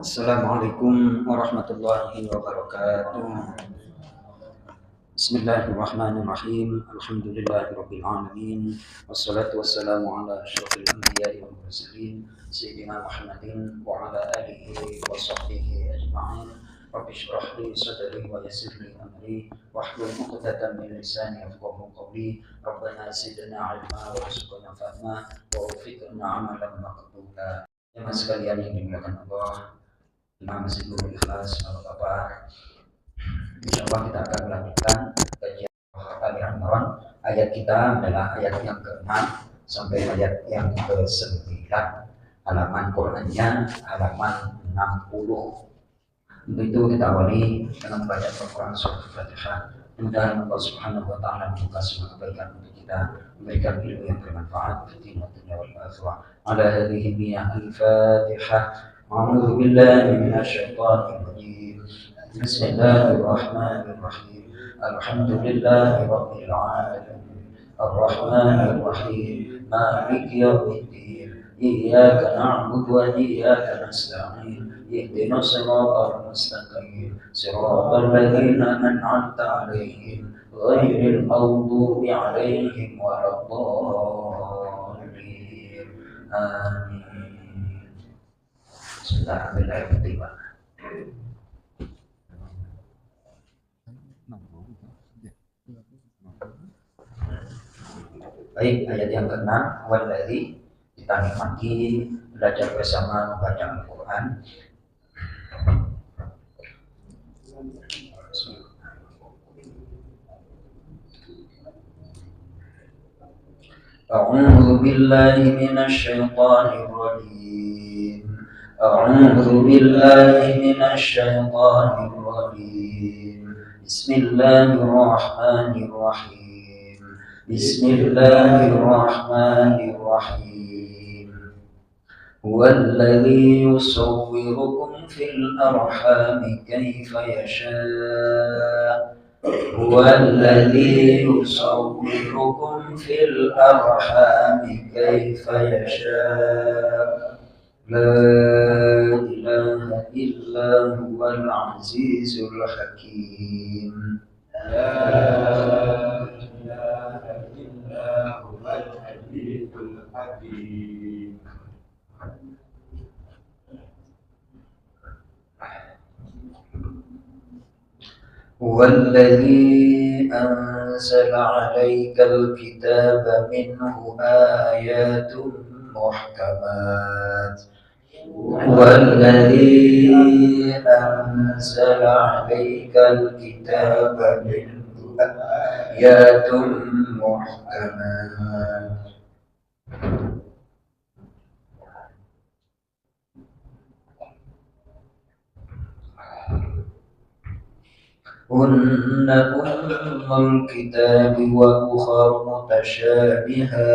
Assalamualaikum warahmatullahi wabarakatuh. Bismillahirrahmanirrahim. Alhamdulillahirabbil alamin. Wassalatu wassalamu ala asyrofil anbiya'i wal mursalin sayyidina Muhammadin wa ala alihi wa sahbihi ajma'in. Rabbi shrah li sadri wa yassir li amri wahlul 'uqdatam min lisani yafqahu qawli. Rabbana zidna 'ilma warzuqna fahma wa waffiqna 'amalan maqbula. Jemaah sekalian yang dimuliakan Allah, Imam Masjidul Ikhlas, Bapak-bapak, insya Allah kita akan melanjutkan kajian Ali Imran. Ayat kita adalah ayat yang ke-6 sampai ayat yang ke-9. Halaman Qurannya halaman 60. Untuk itu kita awali dengan membaca Al-Quran surah Al-Fatihah. Mudah-mudahan Allah Subhanahu wa taala membuka semua kebaikan untuk kita, memberikan ilmu yang bermanfaat di dunia wal akhirah. Ala hadhihi niyyah al-Fatihah. أعوذ بالله من الشيطان الرجيم. بسم الله الرحمن الرحيم. الحمد لله رب العالمين الرحمن الرحيم مالك يوم الدين إياك نعبد وإياك نستعين اهدنا الصراط المستقيم صراط الذين أنعمت عليهم غير المغضوب عليهم ولا الضالين آمين. Sudah ambil air putih, Pak. Baik, ayat yang ke-6, walladzi, kita nikmati belajar bersama membaca Al-Quran. A'udzu billahi minasy syaithanir rajim. أعوذ بالله من الشيطان الرجيم. بسم الله الرحمن الرحيم. بسم الله الرحمن الرحيم. هو الذي يصوركم في الأرحام كيف يشاء. هو الذي يصوركم في الأرحام كيف يشاء. لا إله إلا هو العزيز الحكيم. لا إله إلا هو العزيز الحكيم. هو الذي أنزل عليك الكتاب منه آيات محكمات. هو الذي أنزل عليك الكتاب منه آيات محكمات. هن أم الكتاب وأخر متشابهات.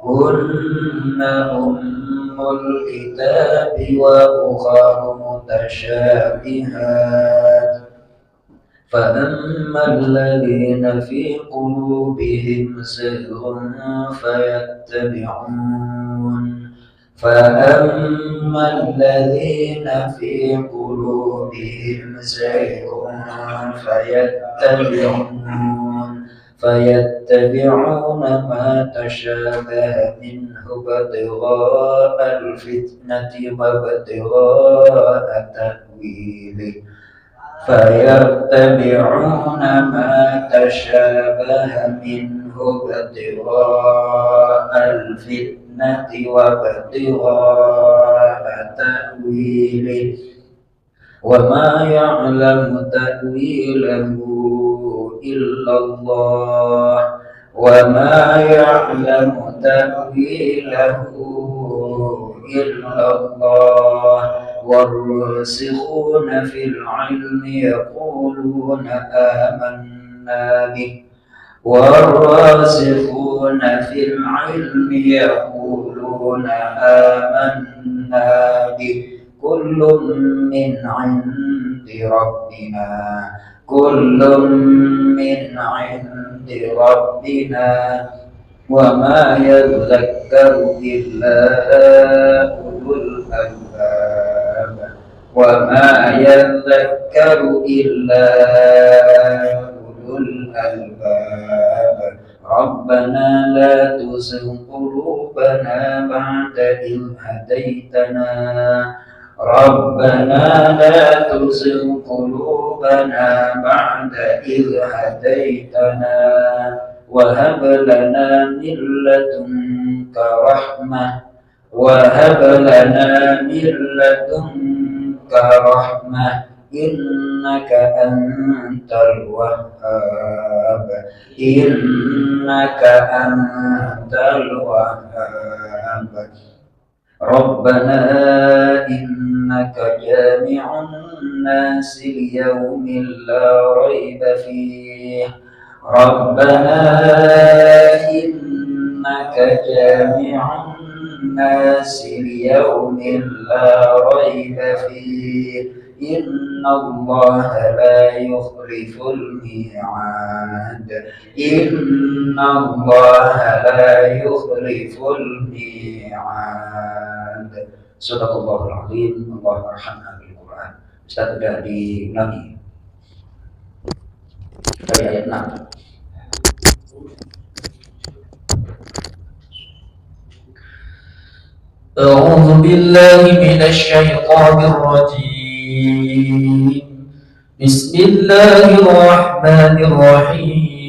هن أم الكتاب وأخر متشابهات. فأما الذين في قلوبهم زيغ فأما الذين في قلوبهم زيغ فيتبعون ما تشابه منه ابتغاء الفتنة وابتغاء تأويله. فيتبعون ما تشابه منه ابتغاء الفتنة وابتغاء تأويله. وما يعلم تأويله إلا الله. وما يعلم تأويله إلا الله. والراسخون في العلم يقولون آمنا به. والراسخون في العلم يقولون آمنا به. كل من عند ربنا. كل من عند ربنا. وما يذكر إلا أولو الألباب. وما يذكر إلا أولو الألباب ربنا لا تزغ قلوبنا بعد إذ هديتنا ربنا لا تزغ قلوبنا بعد إذ هديتنا وهب لنا من لدنك رحمة وهب لنا من لدنك رحمة إنك أنت الوهاب إنك أنت الوهاب ربنا إنك جامع الناس ليوم لا ريب فيه ربنا إنك جامع الناس ليوم لا ريب فيه إن الله لا يخلف الميعاد إن الله لا يخلف الميعاد صدق الله العظيم اللهم ارحمنا بالقرآن. Ustaz sudah diulangi dari ayat 6. أعوذ بالله من الشيطان الرجيم بسم الله الرحمن الرحيم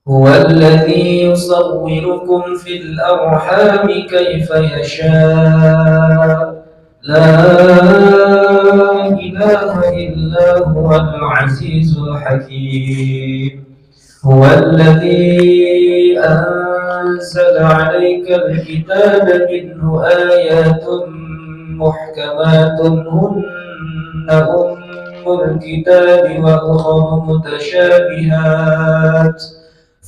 هو الذي يصوركم في الأرحام كيف يشاء لا إله إلا هو العزيز الحكيم هو الذي أنزل عليك الكتاب منه آيات محكمات هن أم الكتاب وأخر متشابهات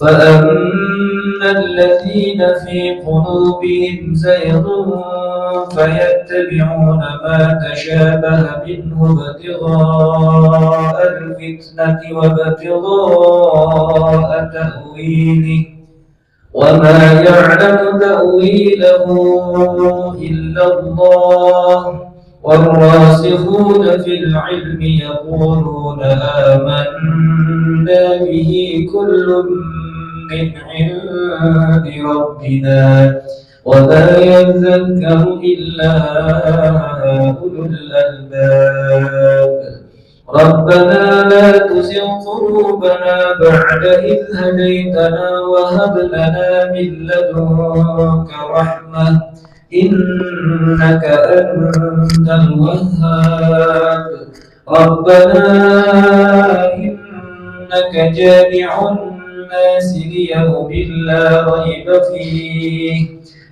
فأما الذين في قلوبهم زيغ فيتبعون ما تشابه منه ابتغاء الفتنة وابتغاء تأويله وما يعلم تأويله إلا الله والراسخون في العلم يقولون آمنا به كل من عند ربنا وما يذكر إلا أولو الألباب ربنا لا تزغ قلوبنا بعد إذ هديتنا وهب لنا من لدنك رحمة إنك أنت الوهاب ربنا إنك جامع الناس ليوم لا ريب فيه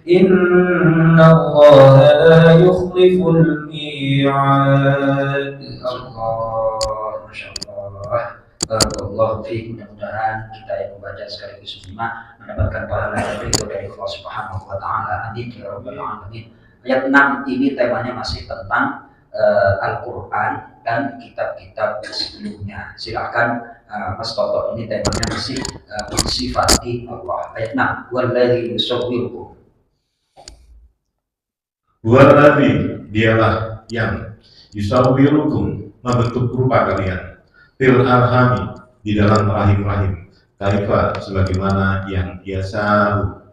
إن الله لا يخلف الميعاد. Masya Allah. Barakallahu fiik. Mudah-mudahan kita yang membaca sekaligus menyimak mendapatkan pahala dan ridho dari Allah Subhanahu wa taala. Amin ya rabbal alamin. Ayat 6 ini temanya masih tentang Al-Qur'an dan kitab-kitab sebelumnya. Silakan Mas Toto, ini temanya masih mensifati Allah. Ayat 6. Wallazi yusawwirukum. Wallazi, dialah yang yusawwirukum, membentuk rupa kalian fil arhami, di dalam rahim-rahim, kaifa, sebagaimana yang biasa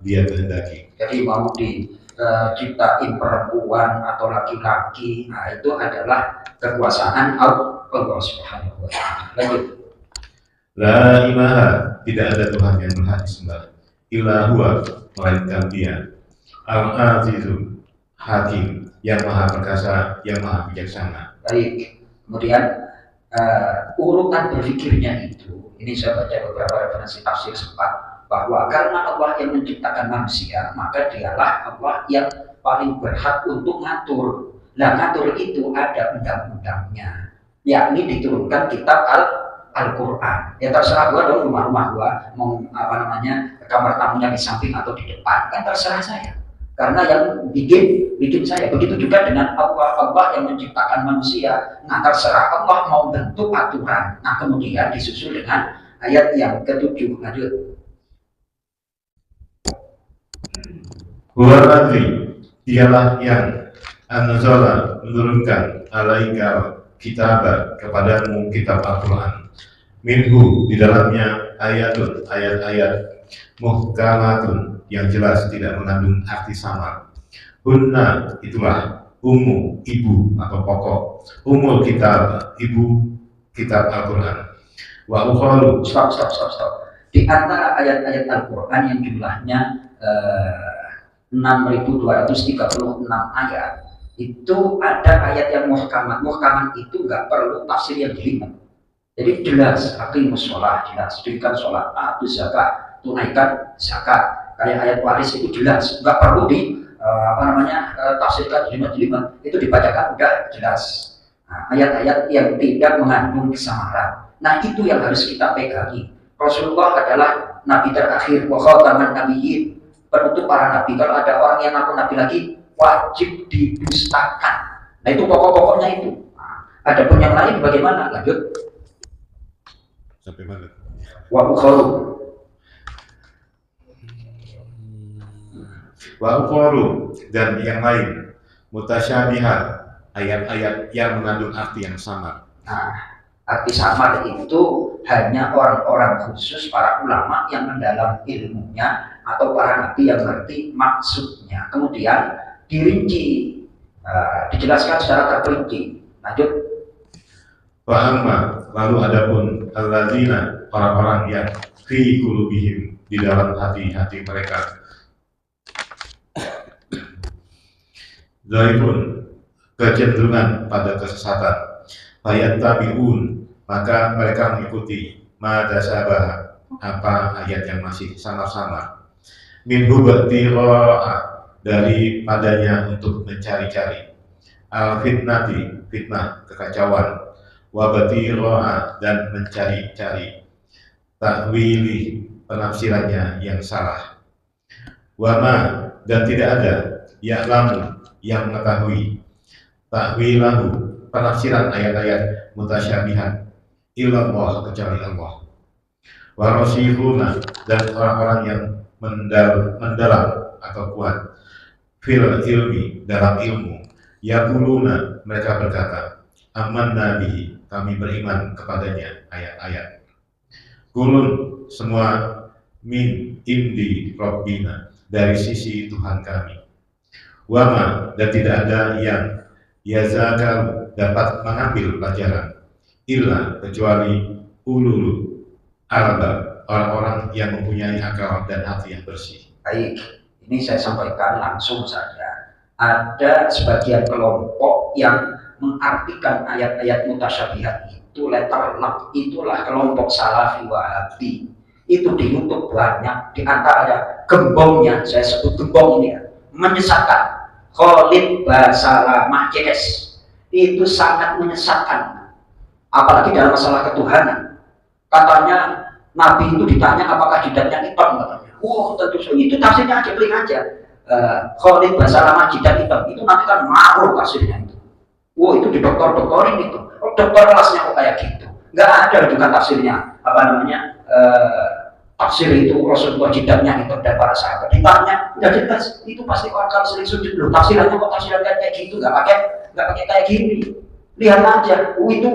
dia kehendaki. Jadi mau diciptain perempuan atau laki-laki, nah itu adalah kekuasaan Allah Subhanahu wa taala. Lanjut. La ilaha, tidak ada Tuhan yang berhak disembah, illa huwa, melainkan dia, al-azizu, hakim, yang maha perkasa, yang maha bijaksana. Baik, kemudian urutan berpikirnya itu, ini saya baca beberapa referensi tafsir sempat, bahwa karena Allah yang menciptakan manusia, maka dialah Allah yang paling berhak untuk ngatur. Nah, ngatur itu ada undang-undangnya, yakni diturunkan kitab Al-Quran. Ya terserah gua dong, rumah gua mau kamar tamunya di samping atau di depan, kan terserah saya. Karena yang bikin saya. Begitu juga dengan Allah yang menciptakan manusia. Nah terserah Allah mau bentuk aturan. Nah kemudian disusul dengan ayat yang ke-7. Lanjut. Huwaladzi, dialah yang An-nazala menurunkan alaika kitab kepadamu kitab Al-Quran. Minhu di dalamnya ayatun ayat-ayat muhkamatun yang jelas tidak mengandung arti samar. Hunna itulah ummu ibu atau pokok, umul kitab ibu kitab Al-Quran. Wa ukhalu Stop. Di antara ayat-ayat Al-Quran yang jumlahnya 6.236 ayat, itu ada ayat yang muhkamat. Muhkamat itu nggak perlu tafsir yang jelimet. Jadi jelas, aqimus sholat, jelas, dirikan sholat, atu zakat, tunaikan zakat. Kayak ayat waris itu jelas, nggak perlu tafsirkan jelimet-jelimet. Itu dibacakan udah jelas. Nah, ayat-ayat yang tidak mengandung kesamaran. Nah, itu yang harus kita pegangi. Rasulullah adalah nabi terakhir, wa khataman nabiyyin, penutup para nabi. Kalau ada orang yang ngaku nabi lagi, wajib didustakan. Nah, itu pokok-pokoknya itu. Ada pun yang lain bagaimana? Lanjut. Sampai mana? Wa ukharu. Wa ukharu dan yang lain mutasyabihat, ayat-ayat yang mengandung arti yang samar. Nah, arti samar itu hanya orang-orang khusus, para ulama yang mendalam ilmunya atau para nabi yang mengerti maksudnya. Kemudian dirinci, dijelaskan secara terperinci. Lanjut. Wa amma lalu adapun alladzina, orang-orang yang fi qulubihim, di dalam hati-hati mereka zaifun, kecenderungan pada kesesatan, fayattabi'un, maka mereka mengikuti madasabah, apa ayat yang masih samar-samar, minhu ba'tira'a, daripadanya untuk mencari-cari, al-fitnati, fitnah, kekacauan, wabatiro'a, dan mencari-cari takwili, penafsirannya yang salah, wama, dan tidak ada ya'lamu, yang mengetahui takwilahu, penafsiran ayat-ayat mutasyabihat, illallah, kecuali Allah, warasihuna, dan orang-orang yang mendalam atau kuat, fil ilmi, dalam ilmu, yaquluna, mereka berkata, amanna bihi, kami beriman kepadanya, ayat-ayat. Kulun, semua, min indi rabbina, dari sisi Tuhan kami. Wama, dan tidak ada yang yazakal, dapat mengambil pelajaran, illa, kecuali ulul albab, orang-orang yang mempunyai akal dan hati yang bersih. Baik, ini saya sampaikan langsung saja. Ada sebagian kelompok yang mengartikan ayat-ayat mutasyabihat itu letter lam, itulah kelompok salafi wahabi. Itu di YouTube banyak, di antara ada gembongnya, saya sebut gembong ini ya, menyesatkan. Khalid Basalamah CS itu sangat menyesatkan, apalagi dalam masalah ketuhanan. Katanya Nabi itu ditanya apakah jidatnya hitam, katanya. Tentu saja, itu tafsirnya aja, klik aja. Khalid Basalamah jidat hitam, itu nanti kan marah tafsirnya itu. Itu di dokter-dokterin itu. Dokter kelasnya kok kayak gitu. Nggak ada juga tafsirnya, tafsir itu Rasulullah jidatnya itu dan para sahabat. Ditanya, nggak jelas, itu pasti orang kalau sering sujud loh. Tafsirannya kok tafsiran kayak gitu, nggak pakai kayak gini. Lihat aja, itu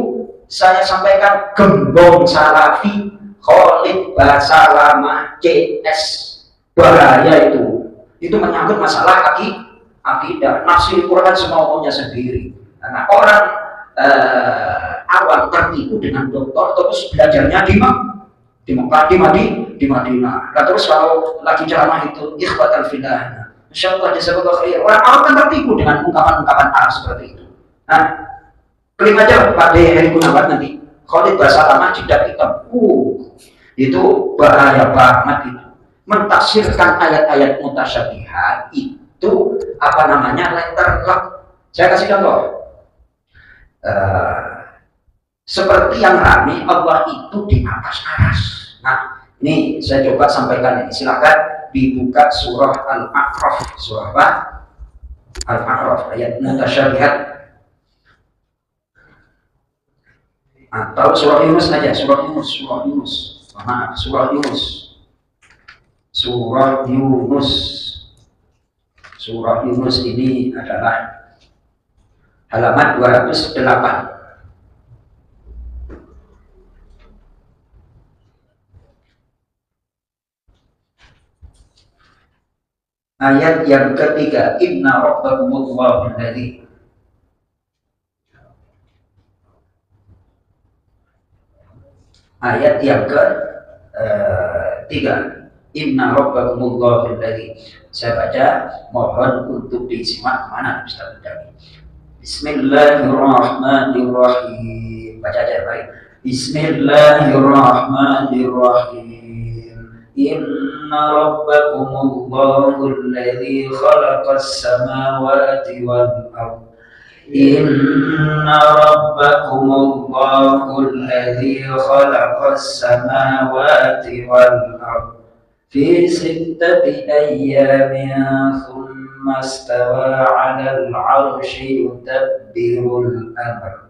saya sampaikan gembong salafi Khalid Basalamah CS, bahaya itu. Itu menyangkut masalah akidah, nafsir Quran semaunya sendiri. Karena orang awam tertipu dengan dokter terus belajarnya di Mekah, di Madinah. Nah, terus kalau lagi ceramah itu ikhwatan fillah, insyaallah jazakallahu khair. Orang awam kan tertipu dengan ungkapan-ungkapan Arab seperti itu. Nah, klik aja Pak Heri Gunawan nanti Khalid Basalamah jidat hitam. Itu bahaya banget itu. Mentafsirkan ayat-ayat mutasyabihat itu letter lam. Saya kasih contoh. Seperti yang rame, Allah itu di atas aras. Nah, ini saya coba sampaikan ini. Silakan dibuka surah Al-A'raf. Surah apa? Al-A'raf, ayat mutasyabihat. Atau surah Yunus aja, surah Yunus. Maaf, surah Yunus. Surah Yunus ini adalah halaman 208. Ayat yang ketiga, inna rabbakumullahu alladzi. Ayat yang ketiga, inna rabbakumullahu alladzi. Saya baca, mohon untuk disimak mana Ustaz Dami. Bismillahirrahmanirrahim. Baca aja baik. Bismillahirrahmanirrahim. Inna rabbakumullahu alladzi khalaqas samawati wal ardh. Inna rabbakumullahu alladzi khalaqas samawati wal ardh fi sittati ayyamin thumma istawa 'alal 'arsyi yudabbirul amr.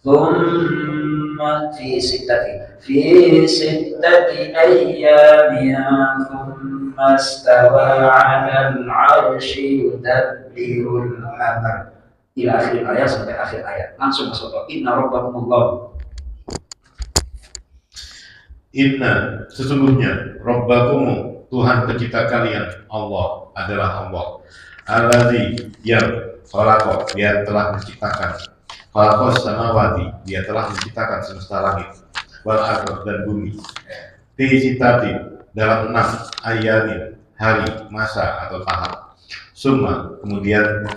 ثم في ستة أيام ثم استوى على العرش يدبر الأمر إلى آخر الآية sampai akhir ayat. Langsung masuk ke inna rabbakumullah. Inna sesungguhnya rabbakum Tuhan pencipta kalian Allah adalah Allah. Alladzi yang khalaqa dia telah menciptakan. Khalaqas samawati dia telah menciptakan semesta langit wal ardh dan bumi. Fi sittati dalam 6 ayamin hari masa atau tahap. Summa kemudian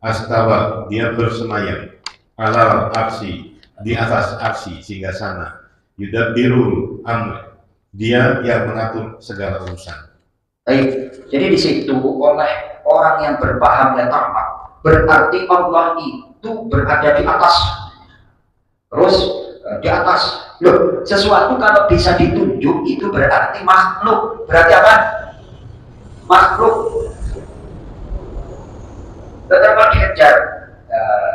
astawa dia bersemayam alal arsy di atas arsy singgasana. Yudabbirul amr dia yang mengatur segala urusan. Baik, jadi di situ oleh orang yang berpaham dan tamak berarti Allah itu berada di atas. Terus di atas. Loh, sesuatu kalau bisa ditunjuk itu berarti makhluk. Berarti apa? Makhluk. Tetapi dikejar.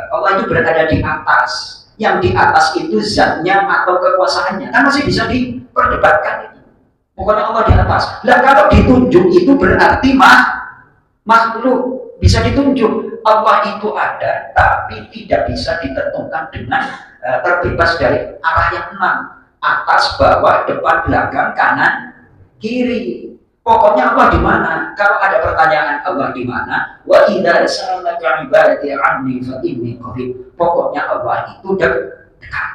Allah itu berada di atas. Yang di atas itu zatnya atau kekuasaannya. Kan masih bisa diperdebatkan itu. Bukannya Allah di atas. Lah kalau ditunjuk itu berarti makhluk. Bisa ditunjuk. Allah itu ada, tapi tidak bisa ditentukan dengan terbebas dari arah yang 6, atas, bawah, depan, belakang, kanan, kiri. Pokoknya Allah di mana? Kalau ada pertanyaan Allah di mana? Wa idza sa'alaka 'ibadi 'anni fa inni qarib. Pokoknya Allah itu dekat.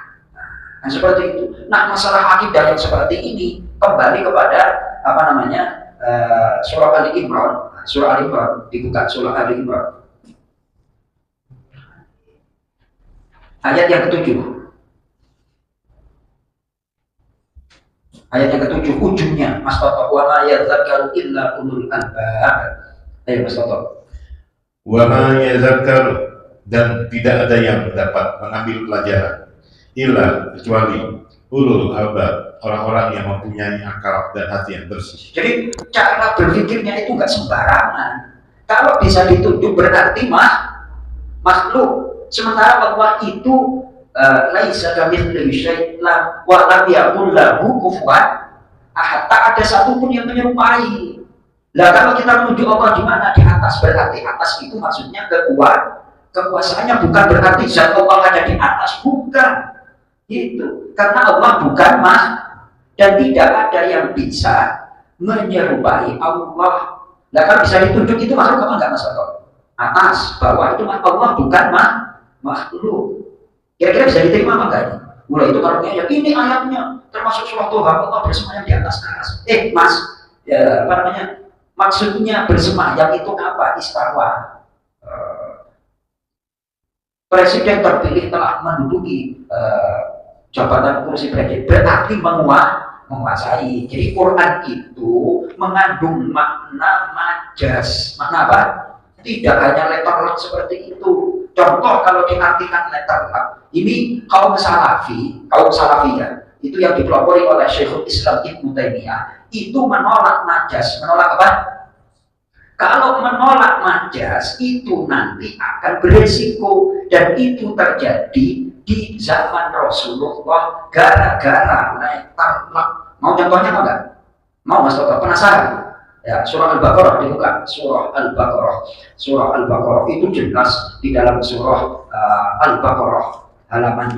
Nah, seperti itu. Nah, masalah akidah yang seperti ini kembali kepada apa namanya? Surah Ali Imran. Surah Ali Imran, dibuka surah Ali Imran. Ayat yang ke-7. Ayat yang ke-7 ujungnya Mas Toto wa ma yadzakkaru illa ulul albab. Ayo Mas Toto. Wa ma yadzakkaru dan tidak ada yang dapat mengambil pelajaran illa kecuali ulul albab, orang-orang yang mempunyai akal dan hati yang bersih. Jadi cara berpikirnya itu enggak sembarangan. Kalau bisa ditunjuk berarti makhluk. Sementara Allah itu laisa kamitslihi syai'un wa lam yakul lahu kufuwan ahad. Tak ada satupun yang menyerupai. Lah kalau kita menuju Allah di mana? Di atas, berarti atas itu maksudnya kekuasaannya, bukan berarti zat Allah ada di atas, bukan. Itu karena Allah bukan dan tidak ada yang bisa menyerupai Allah. Lah kalau bisa ditunjuk itu makhluk apa enggak Mas Toto? Atas, bawah itu Allah bukan makhluk. Kira-kira bisa diterima apa enggak ini? Mulai itu kalau ya ini ayatnya termasuk surah Tuhan Allah bersemayam di atas aras. Mas, ya, apa namanya? Maksudnya bersemayam itu apa? Istawa. Presiden terpilih telah menduduki jabatan kursi presiden berarti menguasai. Jadi Quran itu mengandung makna majas. Makna apa? Tidak hanya letterlock seperti itu. Contoh kalau diartikan letterlock, ini kaum salafiyah itu yang dipelopori oleh Syekhul Islam Ibnu Taimiyah itu menolak majas. Menolak apa? Kalau menolak majas itu nanti akan beresiko, dan itu terjadi di zaman Rasulullah gara-gara letterlock. Mau contohnya apa enggak? Mau Mas Toto? Penasaran? Ya, surah Al-Baqarah dibuka, surah Al-Baqarah. Surah Al-Baqarah itu jelas di dalam surah Al-Baqarah. Halaman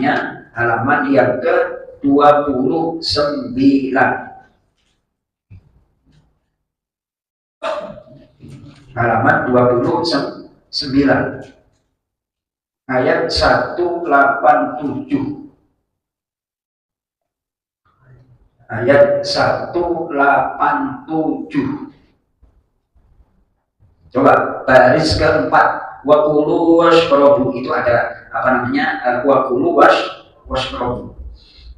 yang ke-29. Halaman 29. Ayat 187. Ayat 187. Coba baris keempat, wa kulu washrabu, itu ada apa namanya, wa kulu washrabu.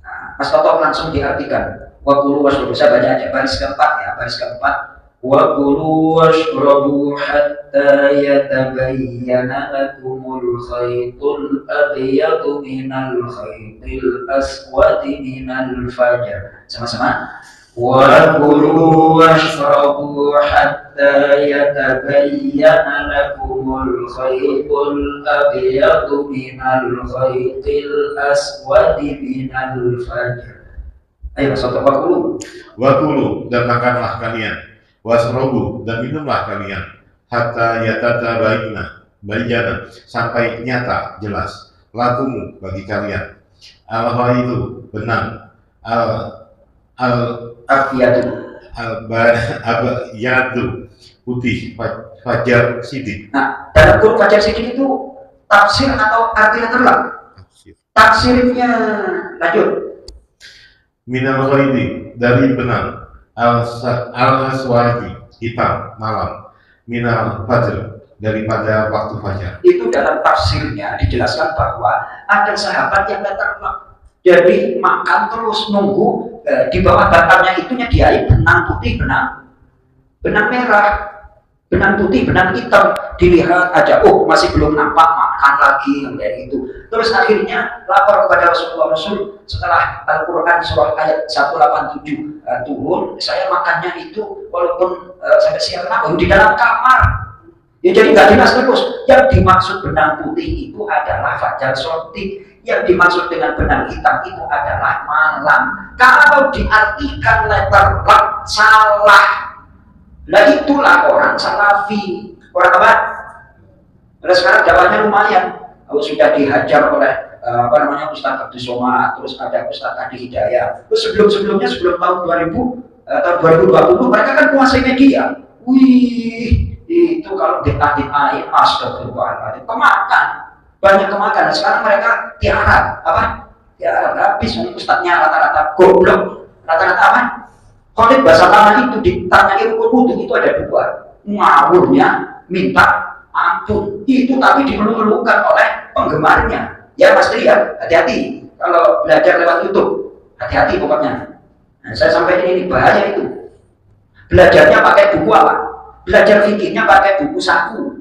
Nah, Mas Toto langsung diartikan wa kulu washrabu, saya baca aja baris keempat ya, baris keempat, wa kulu washrabu hatta yatabayyana lakumul khaytul abyadu minal khaytil aswadi minal fajr. Sama-sama. وَكُلُوا وَاشْرَبُوا حَتَّى يَتَبَيَّنَ لَكُمُ الْخَيْطُ الْأَبْيَضُ مِنَ الْخَيْطِ الْأَسْوَدِ مِنَ الْفَجْرِ. Ayo Soto, Wakulu dan makanlah kalian, wasrobu dan minumlah kalian, hatta yatatabayyana sampai nyata jelas, lakumu bagi kalian, al-ghaidu benang, al-abyadu putih, fajar sidik. Nah, dalam Quran fajar sidik itu tafsir atau artinya terang? Tafsirnya lanjut. Minal ghaidi dari benang, al-aswadi hitam malam, minal fajr daripada waktu fajar. Itu dalam tafsirnya dijelaskan bahwa ada sahabat yang datang, jadi makan terus nunggu di bawah batangnya itu nyediain benang putih, benang merah, benang putih, benang hitam, dilihat aja, oh masih belum nampak, makan lagi yang kayak itu. Terus akhirnya lapor kepada Rasulullah, Rasul, setelah Al-Quran surah ayat 187 turun, saya makannya itu walaupun sampai siang malam di dalam kamar. Ya jadi nggak jelas terus. Yang dimaksud benang putih itu adalah fajar sotik. Yang dimaksud dengan benang hitam itu adalah malam. Kalau diartikan letter lam, salah. Nah itulah orang salafi. Orang apa? Nah, sekarang dakwahnya lumayan. Kalau sudah dihajar oleh Ustaz Abdus Somad, terus ada Ustaz Adi Hidayah. Terus sebelum-sebelumnya, sebelum tahun 2020 mereka kan menguasai media. Wih, itu kalau ditain astagfirullahaladzim, kemakan, banyak kemakan. Sekarang mereka tiara, apa? Tiara habis, ustadznya rata-rata goblok, rata-rata apa? Khalid bahasa tanah itu ditanyai rukun wudhu itu ada dua, ngawurnya minta ampun, itu tapi dieluk-elukan oleh penggemarnya. Ya Mas Tri ya, hati-hati kalau belajar lewat YouTube, hati-hati pokoknya. Nah, saya sampaikan ini bahaya itu. Belajarnya pakai buku apa? Belajar fikihnya pakai buku saku.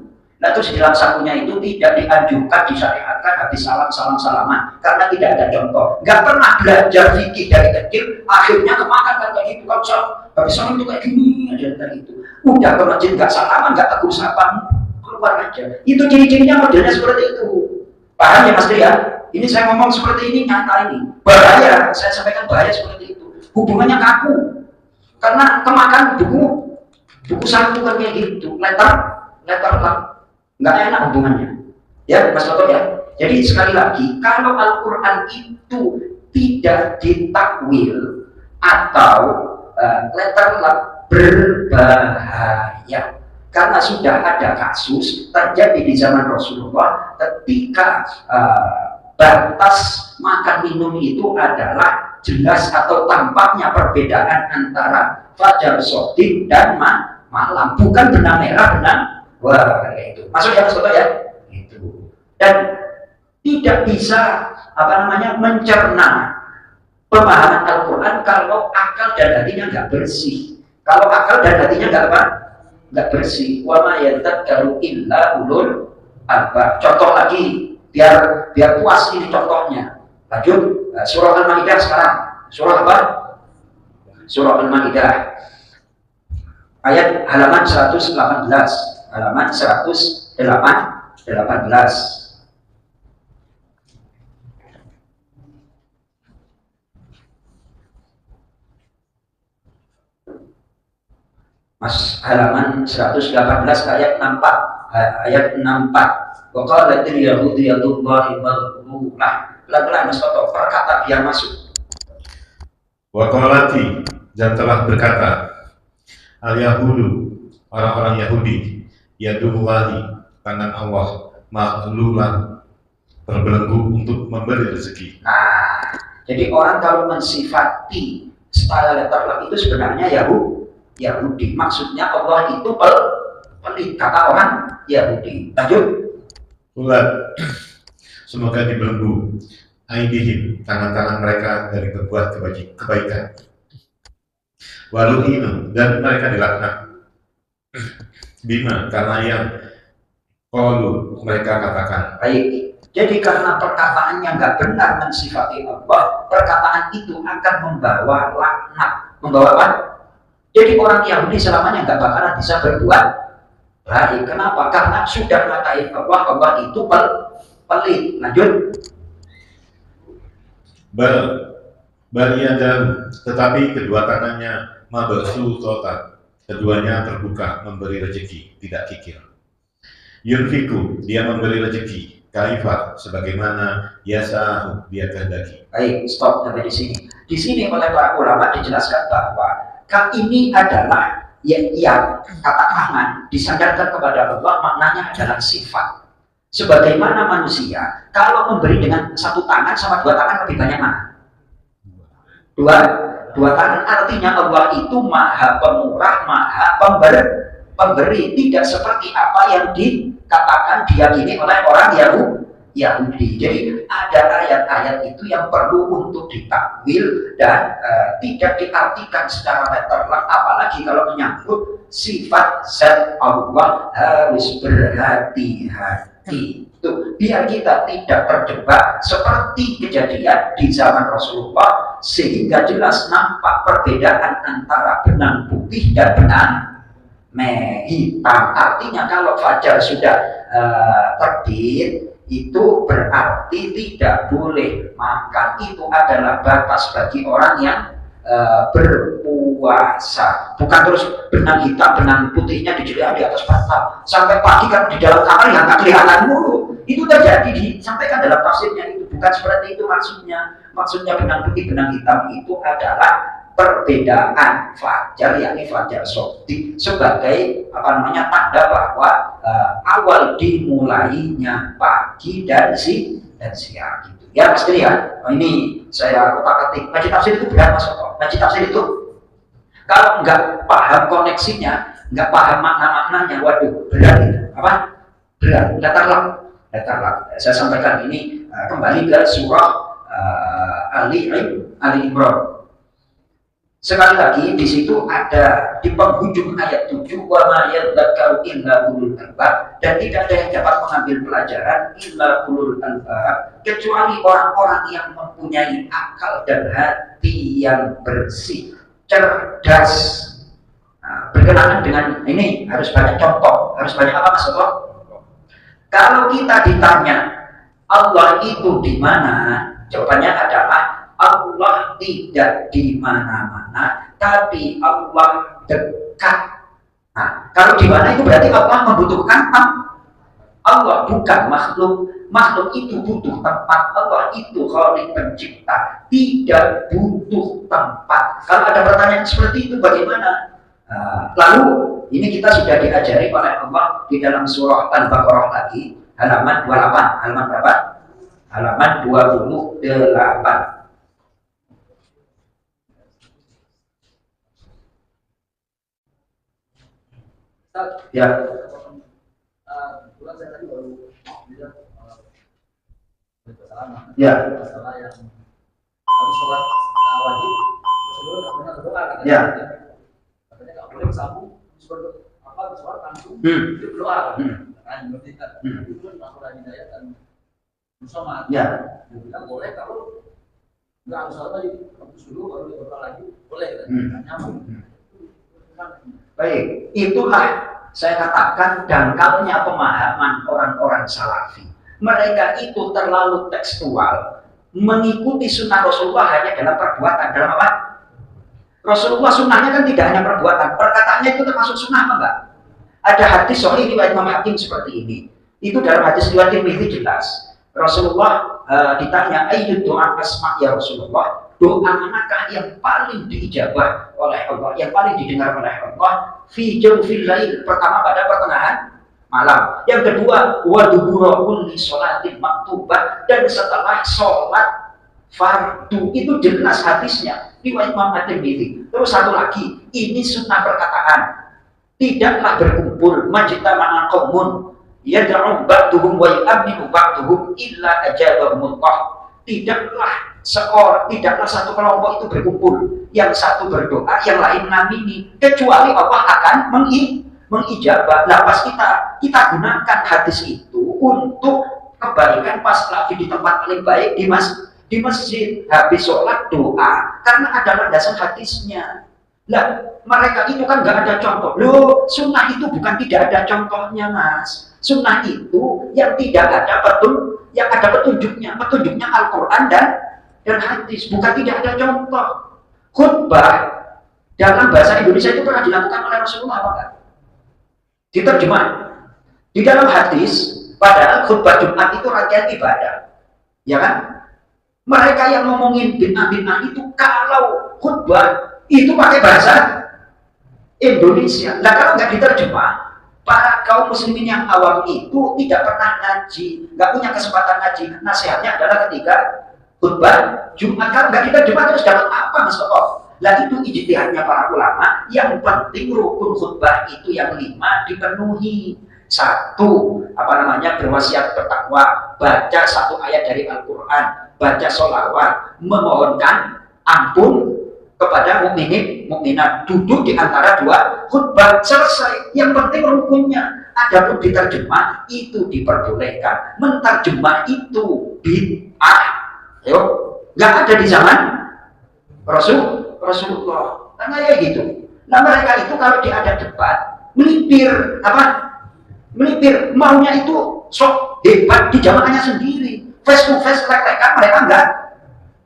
Nah terus di dalam sakunya itu tidak dianjurkan, disyariatkan habis salaman karena tidak ada contoh. Nggak pernah belajar fikih dari kecil, akhirnya kemakan kan kayak gitu. Kalau habis salam itu kayak gini aja kayak gitu. Udah ke masjid nggak salaman, nggak tegur sapa, keluar aja. Itu ciri-cirinya modelnya seperti itu. Paham ya Mas Tria? Ini saya ngomong seperti ini nyata ini. Bahaya, saya sampaikan bahaya seperti itu. Hubungannya kaku. Karena kemakan buku saku kan kayak gitu, letter lah. Nggak enak hubungannya, ya Mas Toto ya. Jadi sekali lagi, kalau Al-Quran itu tidak ditakwil atau letterlah berbahaya, karena sudah ada kasus terjadi di zaman Rasulullah ketika batas makan minum itu adalah jelas atau tampaknya perbedaan antara fajar sodik dan malam, bukan benang merah, benang wah kayak itu. Masuk ya Mas Toto ya? Itu. Dan tidak bisa mencerna pemahaman Al-Quran kalau akal dan hatinya nggak bersih. Kalau akal dan hatinya nggak bersih. Wa ma yadhakkaru illa ulul albab. Contoh lagi biar puas ini contohnya. Lanjut surah Al-Maidah sekarang. Surah apa? Surah Al-Maidah. Ayat halaman 118. Halaman 118. Mas, halaman 118 ayat 64, ayat 64. Wa qalatil yahudu yadullahi maghlullah. Pelan-pelan Mas Toto, perkata biar masuk. Wa qalati, dan telah berkata al-yahudu, orang-orang Yahudi, yadullahi, tangan Allah, maghlulah, terbelenggu untuk memberi rezeki. Nah, jadi orang kalau mensifati style letterlock itu sebenarnya Yahudi. Maksudnya Allah itu pelit, kata orang Yahudi. Lanjut. Ulat, semoga dibelenggu aidihim, tangan-tangan mereka dari berbuat kebaikan. Walu'inu, dan mereka dilaknat. Bima, karena yang qalu, mereka katakan. Baik. Jadi karena perkataan yang nggak benar mensifati Allah, perkataan itu akan membawa laknat. Membawa apa? Jadi orang Yahudi selamanya nggak bakalan bisa berbuat baik. Kenapa? Karena sudah ngatain Allah itu pelit. Lanjut. Bariyadahu, tetapi kedua tangannya mabasu total, keduanya terbuka memberi rezeki, tidak kikir. Yunfiku, dia memberi rezeki, kaifah, sebagaimana yasahu, dia kehendaki. Baik, stop sampai di sini. Di sini oleh para ulama dijelaskan bahwa ini adalah yang kata tangan disandarkan kepada Allah, maknanya adalah sifat. Sebagaimana manusia, kalau memberi dengan satu tangan sama dua tangan lebih banyak mana? Dua tangan. Artinya Allah itu maha pemurah, maha pemberi, tidak seperti apa yang dikatakan diyakini oleh orang Yahudi. Jadi ada ayat-ayat itu yang perlu untuk ditakwil dan tidak diartikan secara letterlock, apalagi kalau menyangkut sifat zat Allah harus berhati-hati. Tuh, biar kita tidak terjebak seperti kejadian di zaman Rasulullah, sehingga jelas nampak perbedaan antara benang putih dan benang hitam. Artinya kalau fajar sudah terbit, itu berarti tidak boleh makan. Itu adalah batas bagi orang yang berpuasa. Bukan terus benang hitam, benang putihnya dijadikan di atas bantal sampai pagi kan di dalam kamar yang nggak kelihatan mulu. Itu terjadi disampaikan dalam tafsirnya, itu bukan seperti itu maksudnya. Maksudnya benang putih, benang hitam itu adalah perbedaan fajar, yakni fajar shokti, sebagai tanda bahwa awal dimulainya pagi dan siang gitu. Ya Mas Tri ya, ini saya otak-atik. Ngaji tafsir itu berat Mas Oto. Ngaji tafsir itu kalau nggak paham koneksinya, nggak paham makna-maknanya, waduh berat itu. Apa? Berat, letterlock. Saya sampaikan ini kembali ke surah Ali Imran. Sekali lagi di situ ada di penghujung ayat 7, wa ma yadzakkaru illa ulul albab, dan tidak ada yang dapat mengambil pelajaran illa ulul albab kecuali orang-orang yang mempunyai akal dan hati yang bersih, cerdas. Nah, berkenaan dengan ini harus banyak contoh, harus banyak apa Mas Soto? Kalau kita ditanya Allah itu di mana, jawabannya adalah Allah tidak di mana-mana, tapi Allah dekat. Nah, kalau di mana itu berarti Allah membutuhkan Allah, bukan makhluk. Makhluk itu butuh tempat. Allah itu Khalik pencipta, tidak butuh tempat. Kalau ada pertanyaan seperti itu bagaimana? Lalu ini kita sudah diajari oleh Allah di dalam surah Al-Baqarah lagi, halaman 28. Halaman berapa? Halaman 28. Ya. Bulan saya tadi baru bilang Ya. masalah yang harus sholat wajib, sebelum benar berdoa katanya. Ya. Katanya nggak boleh bersambung, sholat langsung itu berdoa kan, berarti kan itu kan masalah hidayah dan musomat. Ya. Dia bilang boleh kalau nggak harus sholat lagi, hapus dulu baru berdoa lagi, boleh kan? Nyaman. Baik, itulah saya katakan dangkalnya pemahaman orang-orang salafi. Mereka itu terlalu tekstual, mengikuti sunnah Rasulullah hanya dalam perbuatan, dalam apa? Rasulullah sunnahnya kan tidak hanya perbuatan, perkataannya itu termasuk sunnah apa enggak? Ada hadis sahih riwayat Imam Hakim seperti ini. Itu dalam hadis riwayat Tirmidzi jelas. Rasulullah ditanya, "Ayyud du'a asma' ya Rasulullah?" Doa manakah yang paling diijabah oleh Allah, yang paling didengar oleh Allah? Fi jawfil lail, pertama pada pertengahan malam. Yang kedua, wa dubura kulli sholatin maktubah, dan setelah sholat fardu. Itu jelas hadisnya riwayat Imam At-Tirmidzi. Terus satu lagi, ini sunnah perkataan. Tidaklah berkumpul majtama'a qaumun yad'u ba'duhum wa yu'minu ba'duhum illa ajabahumullah. Tidaklah satu kelompok itu berkumpul, yang satu berdoa, yang lain ngamini, kecuali Allah akan mengijabah. Nah, pas kita gunakan hadis itu untuk kebaikan pas lagi di tempat paling baik di masjid, habis sholat doa, karena ada landasan hadisnya. Lah, mereka itu kan nggak ada contoh. Loh, sunnah itu bukan tidak ada contohnya, Mas. Sunnah itu yang tidak ada yang ada petunjuknya Al-Quran dan hadis, bukan tidak ada contoh. Khutbah dalam bahasa Indonesia itu pernah dilakukan oleh Rasulullah apa enggak? Diterjemah di dalam hadis, padahal khutbah Jumat itu rangkaian ibadah, ya kan? Mereka yang ngomongin bid'ah itu kalau khutbah itu pakai bahasa Indonesia. Nah, kalau nggak diterjemah, para kaum muslimin yang awam itu tidak pernah ngaji, nggak punya kesempatan ngaji. Nasihatnya adalah ketika khutbah Jumat, kan nggak diterjemah terus dapat apa, Mas Toto? Lah, itu ijtihadnya para ulama. Yang penting rukun khutbah itu yang 5 dipenuhi. 1, berwasiat bertakwa, baca 1 ayat dari Al-Quran, baca sholawat, memohonkan ampun kepada mukminat, duduk di antara 2 khutbah, selesai. Yang penting rukunnya. Adapun diterjemah itu diperbolehkan. Menterjemah itu bid'ah. Ayo, nggak ada di zaman Rasulullah. Karena ya gitu. Nah, mereka itu kalau diada debat melipir maunya itu sok hebat di zamannya sendiri. Face to face lek-lekan mereka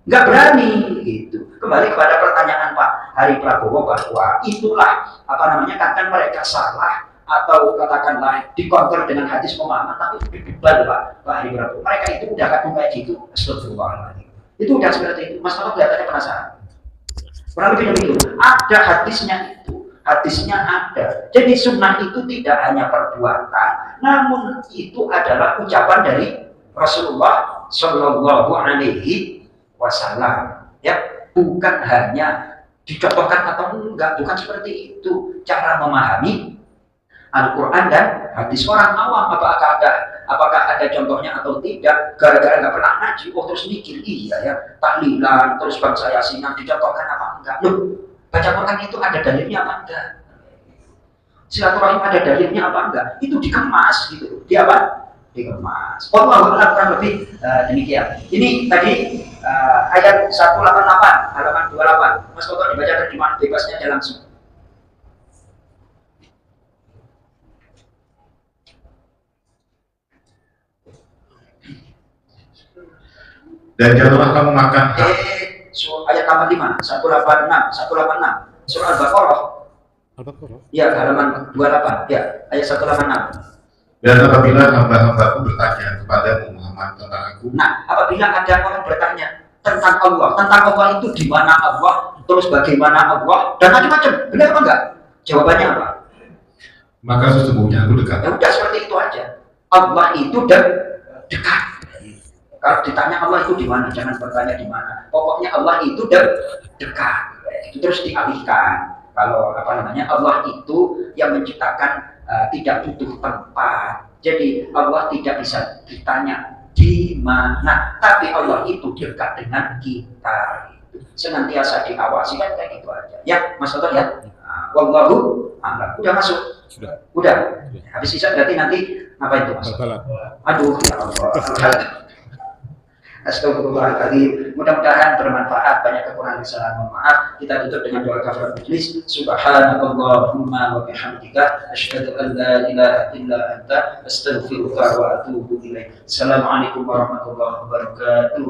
nggak berani gitu. Kembali kepada pertanyaan Pak Hari Prabowo bahwa itulah katakan mereka salah atau katakanlah dikonter dengan hadis pemahaman, tapi bebal Pak Hari Prabowo. Mereka itu udah kadung kayak gitu. Astagfirullahaladzim. Itu udah seperti itu. Mas Toto kelihatannya penasaran. Kurang lebih begitu. Ada hadisnya itu. Hadisnya ada. Jadi sunnah itu tidak hanya perbuatan, namun itu adalah ucapan dari Rasulullah Shallallahu Alaihi Wasallam. Ya, bukan hanya dicontohkan atau enggak, bukan seperti itu cara memahami Al-Quran dan hadis. Orang awam apakah ada contohnya atau tidak, gara-gara nggak pernah ngaji, terus mikir, iya ya, tahlilan, terus bangsa yasinan dicontohkan apa enggak. Loh, baca Quran itu ada dalilnya apa enggak? Silaturahim ada dalilnya apa enggak? Itu dikemas gitu. Dia apa? Dikemas. Wallahu a'lam, kurang lebih demikian. Ini tadi ayat 188, halaman 28. Mas Toto dibaca terjemahan bebasnya aja langsung. Dan janganlah kamu makan ayat 85, 186, surah Al-Baqarah. Ya, halaman 28, ya, ayat 186. Dan apabila hamba-hambaku bertanya kepadamu Muhammad tentang aku. Nah, apabila ada orang bertanya tentang Allah itu di mana Allah, terus bagaimana Allah, dan macam-macam, benar apa enggak? Jawabannya apa? Maka sesungguhnya aku dekat. Ya udah, seperti itu aja. Allah itu dekat. Kalau ditanya Allah itu di mana, jangan bertanya di mana. Pokoknya Allah itu dekat. Itu terus dialihkan. Kalau Allah itu yang menciptakan, tidak butuh tempat. Jadi Allah tidak bisa ditanya di mana. Tapi Allah itu dekat dengan kita. Senantiasa diawasi, kan kayak gitu aja. Ya, Mas Toto ya. Wallahu a'lam. Udah masuk? Udah. Habis isya berarti nanti ngapain itu, Mas? Aduh, ya Allah. Astagfirullahaladzim. Mudah-mudahan bermanfaat. Banyak kekurangan, kesalahan, mohon maaf. Kita tutup dengan doa kafaratul majlis. Subhanakallahumma wa bihamdika asyhadu an la ilaha illa anta astaghfiruka wa atubu ilaik. Assalamualaikum warahmatullahi wabarakatuh.